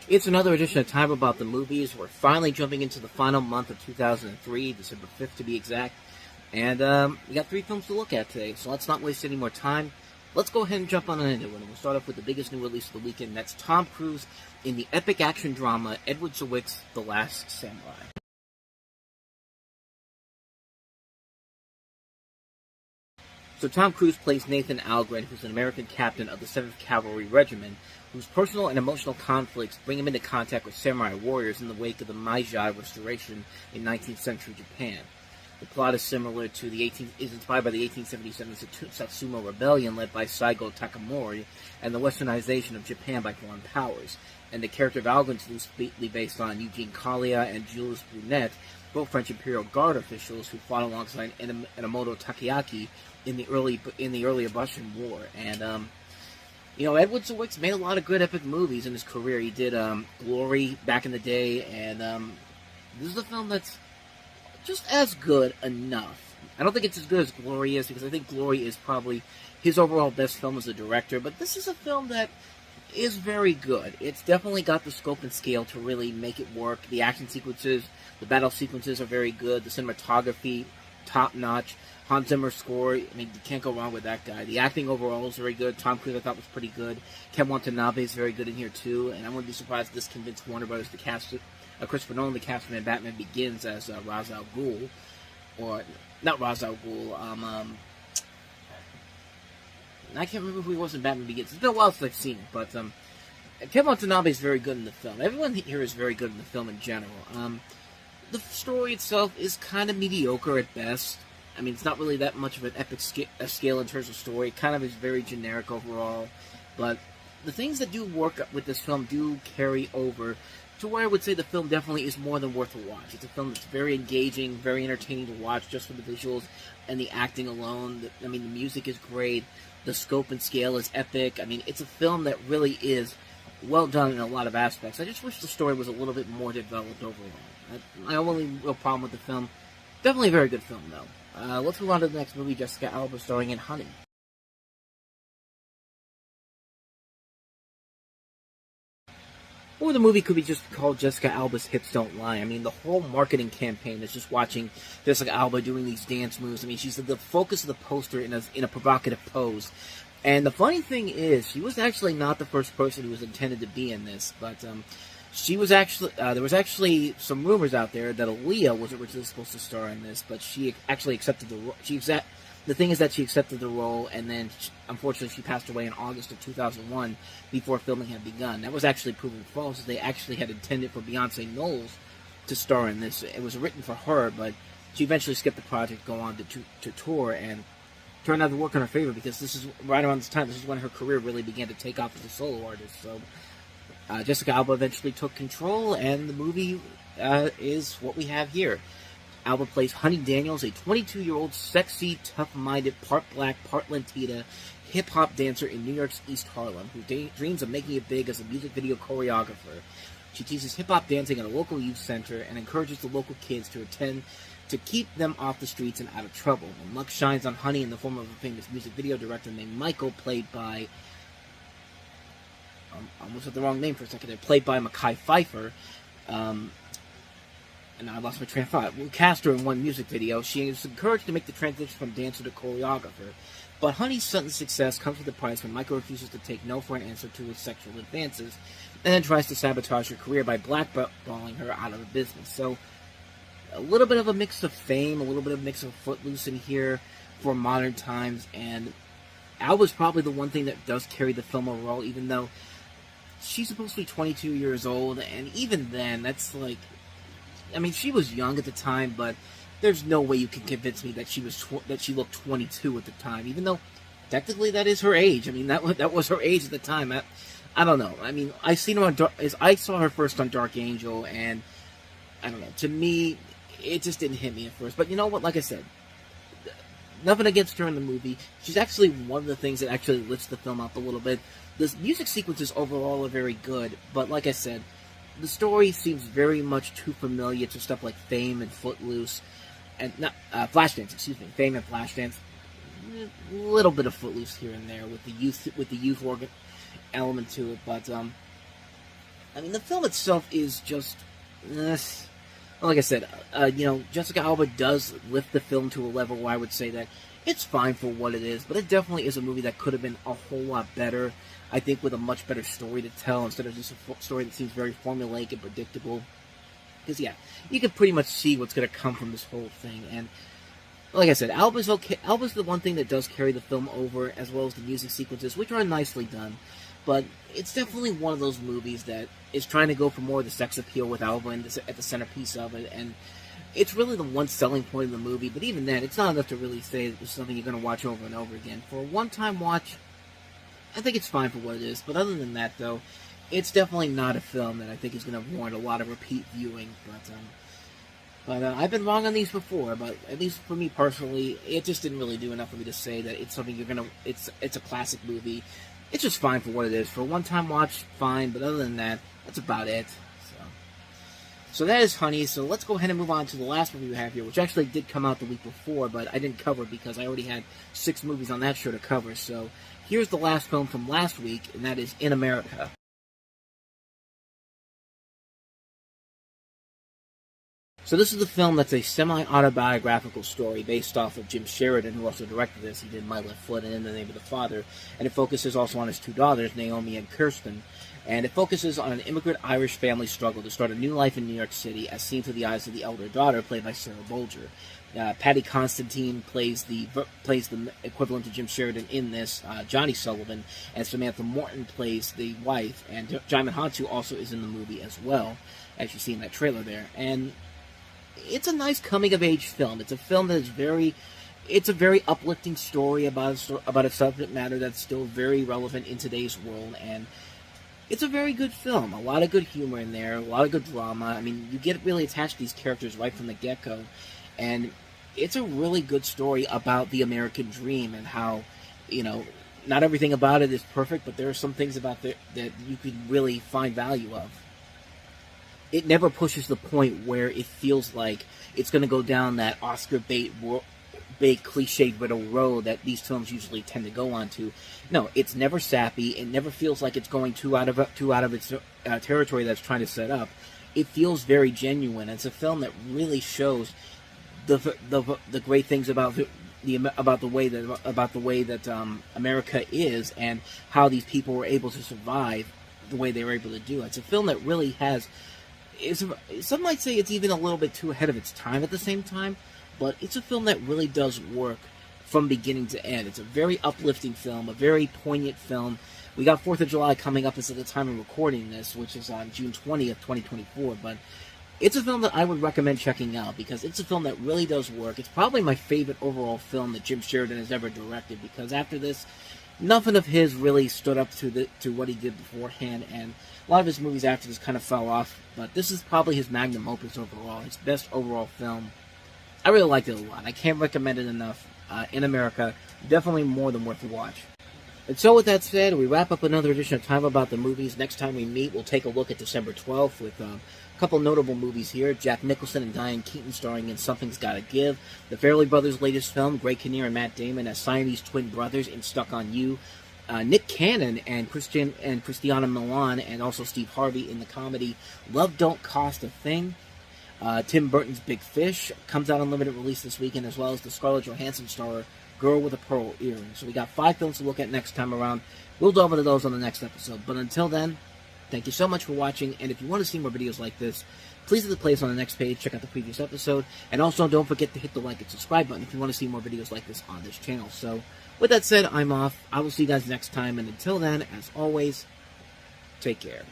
It's another edition of Time About the Movies. We're finally jumping into the final month of 2003, December 5th to be exact. And we got 3 films to look at today, so let's not waste any more time. Let's go ahead and jump on into it. And we'll start off with the biggest new release of the weekend. That's Tom Cruise in the epic action drama Edward Zwick's The Last Samurai. So Tom Cruise plays Nathan Algren, who's an American captain of the 7th Cavalry Regiment, whose personal and emotional conflicts bring him into contact with samurai warriors in the wake of the Meiji Restoration in 19th century Japan. The plot is similar to is inspired by the 1877 Satsuma Rebellion led by Saigo Takamori and the westernization of Japan by foreign powers. And the character of Algren is loosely based on Eugene Collier and Jules Brunet, both French Imperial Guard officials who fought alongside Enomoto Takeaki in the early Russian War. And Edward Zwick's made a lot of good epic movies in his career. He did Glory back in the day, and this is a film that's just as good enough. I don't think it's as good as Glory is, because I think Glory is probably his overall best film as a director, but this is a film that is very good. It's definitely got the scope and scale to really make it work. The action sequences, the battle sequences are very good. The cinematography, top-notch. Hans Zimmer's score, I mean, you can't go wrong with that guy. The acting overall is very good. Tom Cruise, I thought, was pretty good. Ken Watanabe is very good in here, too. And I wouldn't be surprised if this convinced Warner Brothers to cast Christopher Nolan to cast him in Batman Begins as Ra's al Ghul. Or, not Ra's al Ghul, I can't remember who he was in Batman Begins. It's been a while since I've seen it, but Ken Watanabe is very good in the film. Everyone here is very good in the film in general. The story itself is kind of mediocre at best. I mean, it's not really that much of an epic scale in terms of story. It kind of is very generic overall. But the things that do work with this film do carry over to where I would say the film definitely is more than worth a watch. It's a film that's very engaging, very entertaining to watch just for the visuals and the acting alone. I mean, the music is great. The scope and scale is epic. I mean, it's a film that really is well done in a lot of aspects. I just wish the story was a little bit more developed overall. My only real problem with the film, definitely a very good film, though. Let's move on to the next movie, Jessica Alba starring in Honey. Or the movie could be just called Jessica Alba's Hips Don't Lie. I mean, the whole marketing campaign is just watching Jessica Alba doing these dance moves. I mean, she's the focus of the poster in a provocative pose. And the funny thing is, she was actually not the first person who was intended to be in this, but she was actually, there was actually some rumors out there that Aaliyah was originally supposed to star in this, but she actually accepted the role. The thing is that she accepted the role, and then, unfortunately, she passed away in August of 2001 before filming had begun. That was actually proven false, as they actually had intended for Beyonce Knowles to star in this. It was written for her, but she eventually skipped the project, go on to tour, and turned out to work in her favor, because this is right around this time. This is when her career really began to take off as a solo artist. So Jessica Alba eventually took control, and the movie is what we have here. Alba plays Honey Daniels, a 22-year-old sexy, tough-minded, part black, part Latina, hip-hop dancer in New York's East Harlem, who dreams of making it big as a music video choreographer. She teaches hip-hop dancing at a local youth center and encourages the local kids to attend to keep them off the streets and out of trouble. And luck shines on Honey in the form of a famous music video director named Michael, played by... I almost had the wrong name for a second there. Played by Mekhi Phifer. And I lost my train of thought. We'll cast her in one music video. She is encouraged to make the transition from dancer to choreographer. But Honey's sudden success comes with a price when Michael refuses to take no for an answer to his sexual advances, and then tries to sabotage her career by blackballing her out of the business. So, a little bit of a mix of Fame, a little bit of a mix of Footloose in here for modern times, and Alba's probably the one thing that does carry the film overall, even though she's supposed to be 22 years old, and even then, that's like... I mean, she was young at the time, but there's no way you can convince me that she looked 22 at the time, even though technically that is her age. I mean, that was her age at the time. I don't know. I mean, I saw her first on Dark Angel, and I don't know. To me, it just didn't hit me at first. But you know what? Like I said, nothing against her in the movie. She's actually one of the things that actually lifts the film up a little bit. The music sequences overall are very good, but like I said, the story seems very much too familiar to stuff like Fame and Footloose, and not Flashdance. Excuse me, Fame and Flashdance. A little bit of Footloose here and there with the youth organ element to it, but I mean, the film itself is just... like I said, Jessica Alba does lift the film to a level where I would say that it's fine for what it is, but it definitely is a movie that could have been a whole lot better, I think, with a much better story to tell, instead of just a story that seems very formulaic and predictable. Because, yeah, you can pretty much see what's going to come from this whole thing, and like I said, Alba's okay. Alba's the one thing that does carry the film over, as well as the music sequences, which are nicely done. But it's definitely one of those movies that is trying to go for more of the sex appeal with Alba at the centerpiece of it, and it's really the one selling point of the movie. But even then, it's not enough to really say that it's something you're going to watch over and over again. For a one-time watch, I think it's fine for what it is. But other than that, though, it's definitely not a film that I think is going to warrant a lot of repeat viewing. But I've been wrong on these before, but at least for me personally, it just didn't really do enough for me to say that it's something it's a classic movie. It's just fine for what it is. For a one-time watch, fine, but other than that, that's about it. So that is Honey, so let's go ahead and move on to the last movie we have here, which actually did come out the week before, but I didn't cover it because I already had 6 movies on that show to cover. So here's the last film from last week, and that is In America. So this is the film that's a semi-autobiographical story based off of Jim Sheridan, who also directed this. He did My Left Foot and In the Name of the Father. And it focuses also on his 2 daughters, Naomi and Kirsten. And it focuses on an immigrant Irish family struggle to start a new life in New York City, as seen through the eyes of the elder daughter, played by Sarah Bolger. Patty Constantine plays the equivalent to Jim Sheridan in this, Johnny Sullivan, and Samantha Morton plays the wife. And Jaimin Hantu also is in the movie as well, as you see in that trailer there. And it's a nice coming-of-age film. It's a film that is it's a very uplifting story about a subject matter that's still very relevant in today's world, and it's a very good film. A lot of good humor in there, a lot of good drama. I mean, you get really attached to these characters right from the get-go, and it's a really good story about the American dream and how, not everything about it is perfect, but there are some things about it that you could really find value of. It never pushes the point where it feels like it's going to go down that Oscar bait cliched riddle road that these films usually tend to go on to. No, it's never sappy. It never feels like it's going too out of its territory that's trying to set up. It feels very genuine. It's a film that really shows the great things about the way that America is, and how these people were able to survive the way they were able to do it. It's a film that really has. Some might say it's even a little bit too ahead of its time at the same time, but it's a film that really does work from beginning to end. It's a very uplifting film, a very poignant film. We got 4th of July coming up as at the time of recording this, which is on June 20th, 2024, but it's a film that I would recommend checking out because it's a film that really does work. It's probably my favorite overall film that Jim Sheridan has ever directed, because after this, nothing of his really stood up to what he did beforehand, and a lot of his movies after this kind of fell off, but this is probably his magnum opus overall, his best overall film. I really liked it a lot. I can't recommend it enough. In America, definitely more than worth a watch. And so with that said, we wrap up another edition of Time About the Movies. Next time we meet, we'll take a look at December 12th with a couple notable movies here. Jack Nicholson and Diane Keaton starring in Something's Gotta Give. The Farrelly Brothers' latest film, Greg Kinnear and Matt Damon as Siamese twin brothers in Stuck on You. Nick Cannon and Christiana Milan and also Steve Harvey in the comedy Love Don't Cost a Thing. Tim Burton's Big Fish comes out on limited release this weekend, as well as the Scarlett Johansson star Girl with a Pearl Earring. So we got 5 films to look at next time around. We'll delve into those on the next episode. But until then, thank you so much for watching, and if you want to see more videos like this, please hit the playlist on the next page, check out the previous episode, and also don't forget to hit the like and subscribe button if you want to see more videos like this on this channel. So, with that said, I'm off. I will see you guys next time, and until then, as always, take care.